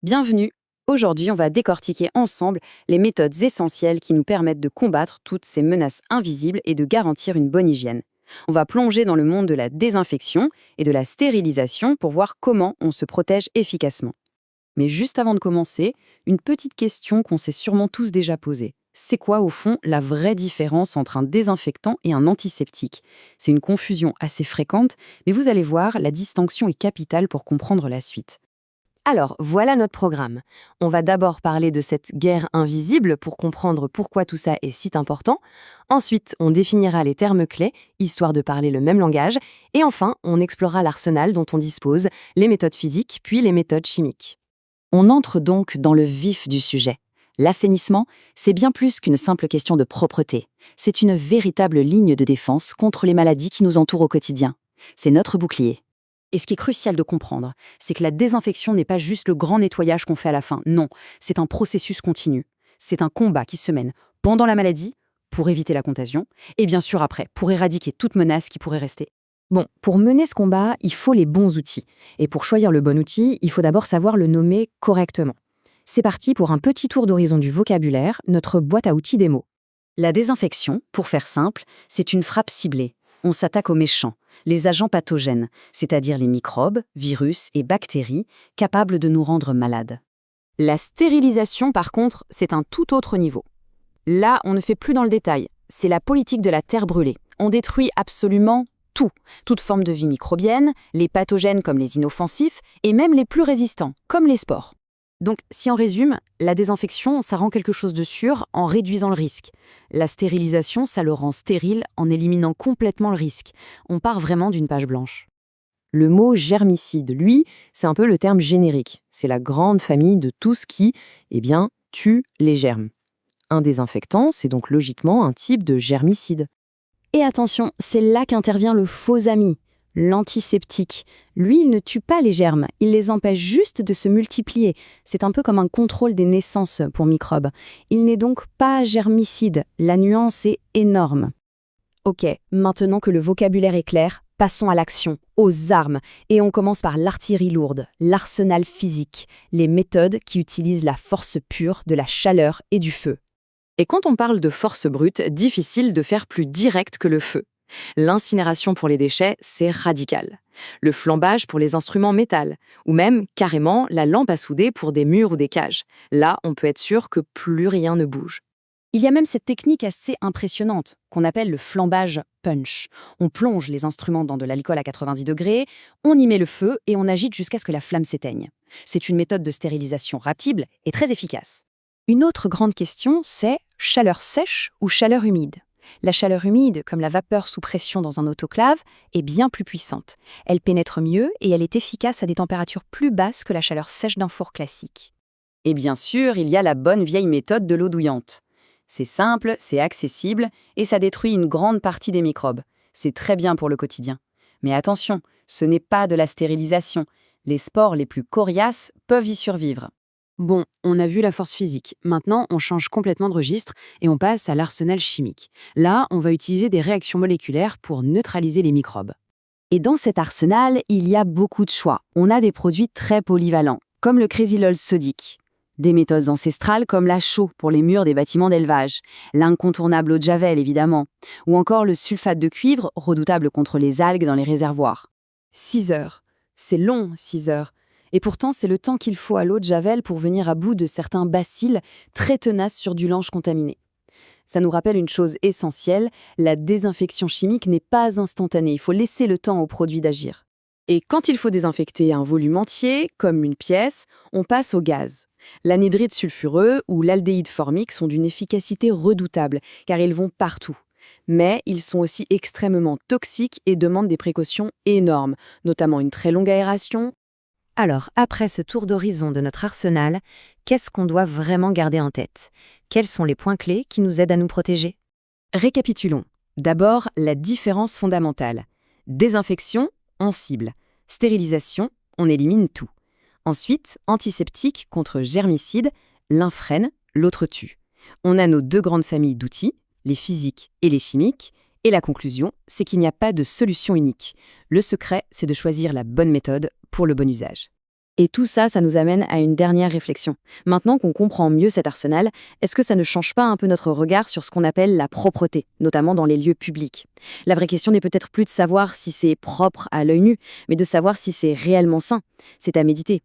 Bienvenue. Aujourd'hui, on va décortiquer ensemble les méthodes essentielles qui nous permettent de combattre toutes ces menaces invisibles et de garantir une bonne hygiène. On va plonger dans le monde de la désinfection et de la stérilisation pour voir comment on se protège efficacement. Mais juste avant de commencer, une petite question qu'on s'est sûrement tous déjà posée. C'est quoi au fond la vraie différence entre un désinfectant et un antiseptique? C'est une confusion assez fréquente, mais vous allez voir, la distinction est capitale pour comprendre la suite. Alors, voilà notre programme. On va d'abord parler de cette guerre invisible pour comprendre pourquoi tout ça est si important. Ensuite, on définira les termes clés, histoire de parler le même langage. Et enfin, on explorera l'arsenal dont on dispose, les méthodes physiques, puis les méthodes chimiques. On entre donc dans le vif du sujet. L'assainissement, c'est bien plus qu'une simple question de propreté. C'est une véritable ligne de défense contre les maladies qui nous entourent au quotidien. C'est notre bouclier. Et ce qui est crucial de comprendre, c'est que la désinfection n'est pas juste le grand nettoyage qu'on fait à la fin. Non, c'est un processus continu. C'est un combat qui se mène pendant la maladie, pour éviter la contagion, et bien sûr après, pour éradiquer toute menace qui pourrait rester. Bon, pour mener ce combat, il faut les bons outils. Et pour choisir le bon outil, il faut d'abord savoir le nommer correctement. C'est parti pour un petit tour d'horizon du vocabulaire, notre boîte à outils des mots. La désinfection, pour faire simple, c'est une frappe ciblée. On s'attaque aux méchants, les agents pathogènes, c'est-à-dire les microbes, virus et bactéries capables de nous rendre malades. La stérilisation, par contre, c'est un tout autre niveau. Là, on ne fait plus dans le détail. C'est la politique de la terre brûlée. On détruit absolument tout. Toute forme de vie microbienne, les pathogènes comme les inoffensifs, et même les plus résistants, comme les spores. Donc, si on résume, la désinfection, ça rend quelque chose de sûr en réduisant le risque. La stérilisation, ça le rend stérile en éliminant complètement le risque. On part vraiment d'une page blanche. Le mot germicide, lui, c'est un peu le terme générique. C'est la grande famille de tout ce qui, tue les germes. Un désinfectant, c'est donc logiquement un type de germicide. Et attention, c'est là qu'intervient le faux ami, l'antiseptique. Lui, il ne tue pas les germes, il les empêche juste de se multiplier. C'est un peu comme un contrôle des naissances pour microbes. Il n'est donc pas germicide, la nuance est énorme. Ok, maintenant que le vocabulaire est clair, passons à l'action, aux armes. Et on commence par l'artillerie lourde, l'arsenal physique, les méthodes qui utilisent la force pure de la chaleur et du feu. Et quand on parle de force brute, difficile de faire plus direct que le feu. L'incinération pour les déchets, c'est radical. Le flambage pour les instruments métal, ou même, carrément, la lampe à souder pour des murs ou des cages. Là, on peut être sûr que plus rien ne bouge. Il y a même cette technique assez impressionnante, qu'on appelle le flambage punch. On plonge les instruments dans de l'alcool à 90 degrés, on y met le feu et on agite jusqu'à ce que la flamme s'éteigne. C'est une méthode de stérilisation rapide et très efficace. Une autre grande question, c'est chaleur sèche ou chaleur humide. La chaleur humide, comme la vapeur sous pression dans un autoclave, est bien plus puissante. Elle pénètre mieux et elle est efficace à des températures plus basses que la chaleur sèche d'un four classique. Et bien sûr, il y a la bonne vieille méthode de l'eau douillante. C'est simple, c'est accessible et ça détruit une grande partie des microbes. C'est très bien pour le quotidien. Mais attention, ce n'est pas de la stérilisation. Les spores les plus coriaces peuvent y survivre. Bon, on a vu la force physique. Maintenant, on change complètement de registre et on passe à l'arsenal chimique. Là, on va utiliser des réactions moléculaires pour neutraliser les microbes. Et dans cet arsenal, il y a beaucoup de choix. On a des produits très polyvalents, comme le crésylol sodique. Des méthodes ancestrales comme la chaux pour les murs des bâtiments d'élevage. L'incontournable eau de javel, évidemment. Ou encore le sulfate de cuivre, redoutable contre les algues dans les réservoirs. 6 heures. C'est long, 6 heures. Et pourtant, c'est le temps qu'il faut à l'eau de javel pour venir à bout de certains bacilles très tenaces sur du linge contaminé. Ça nous rappelle une chose essentielle, la désinfection chimique n'est pas instantanée, il faut laisser le temps au produit d'agir. Et quand il faut désinfecter un volume entier, comme une pièce, on passe au gaz. L'anhydride sulfureux ou l'aldéhyde formique sont d'une efficacité redoutable, car ils vont partout. Mais ils sont aussi extrêmement toxiques et demandent des précautions énormes, notamment une très longue aération. Alors, après ce tour d'horizon de notre arsenal, qu'est-ce qu'on doit vraiment garder en tête? Quels sont les points clés qui nous aident à nous protéger? Récapitulons. D'abord, la différence fondamentale. Désinfection, on cible. Stérilisation, on élimine tout. Ensuite, antiseptique contre germicide, l'un freine, l'autre tue. On a nos deux grandes familles d'outils, les physiques et les chimiques, et la conclusion, c'est qu'il n'y a pas de solution unique. Le secret, c'est de choisir la bonne méthode pour le bon usage. Et tout ça, ça nous amène à une dernière réflexion. Maintenant qu'on comprend mieux cet arsenal, est-ce que ça ne change pas un peu notre regard sur ce qu'on appelle la propreté, notamment dans les lieux publics? La vraie question n'est peut-être plus de savoir si c'est propre à l'œil nu, mais de savoir si c'est réellement sain. C'est à méditer.